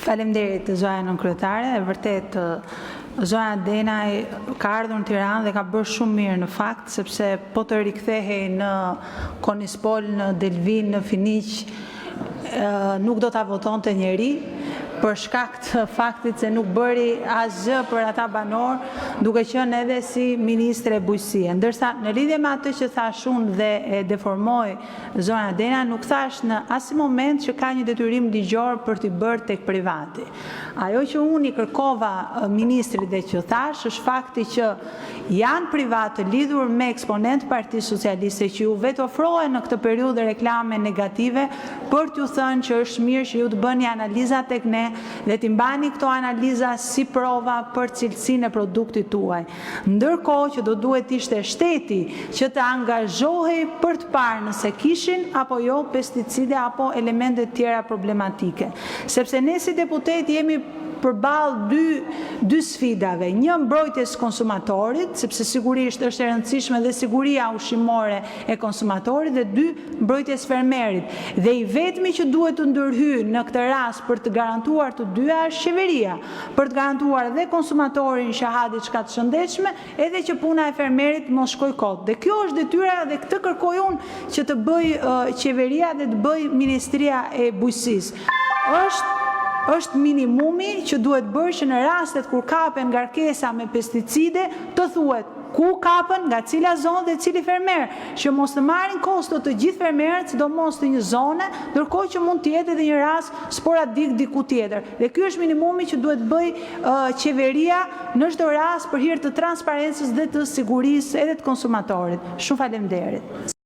Faleminderit zonja nënkryetare, e vërtet zonja Denaj ka ardhur në Tiranë dhe ka bërë shumë mirë në fakt, sepse po të rikthehej në Konispol, në Delvin, në Finiq, nuk do ta votonte njeri, për shkak të faktit se nuk bëri asgjë për ata banor, duke qenë edhe si ministre bujqësie. Ndërsa në lidhje me atë që thash unë dhe e deformoi zonja Dena, nuk thash në asnjë moment që ka një detyrim ligjor për t'i bërë tek privati. Ajo që unë i kërkova ministrit dhe që thash është fakti që janë privatë lidhur me eksponent Partisë Socialiste që ju vetë ofrohen në këtë periudhë reklame negative për t'ju thënë që është mirë që ju të bëni analiza tek ne dhe t'i mbani këto analiza si prova për cilësinë e produktit tuaj. Ndërkohë që do duhet ishte shteti që të angazhohej për të parë nëse kishin apo jo pesticide apo elemente tjera problematike. Sepse ne si deputet jemi përballë dy sfidave, një mbrojtjes konsumatorit, sepse sigurisht është e rëndësishme dhe siguria ushqimore e konsumatorit, dhe dy mbrojtjes fermerit. Dhe i vetmi që duhet të ndërhyjë në këtë rast për të garantuar të dyja është qeveria, për të garantuar dhe konsumatorin që ha diçka të shëndetshme, edhe që puna e fermerit mos shkojë kot. Dhe kjo është detyra dhe këtë kërkoj unë që të bëj qeveria dhe të bëj Ministria e Bujqësisë. Është minimumi që duhet bërë që në rastet kur kapen ngarkesa me pesticide të thuhet ku kapen, nga cila zonë dhe cili fermer, që mos të marrin kosto të gjithë fermerët, sidomos të një zone, ndërkohë që mund të jetë edhe një rast sporadik diku tjetër. Dhe ky është minimumi që duhet bëj qeveria në çdo rast për hir të transparencës dhe të sigurisë edhe të konsumatorit. Shumë faleminderit.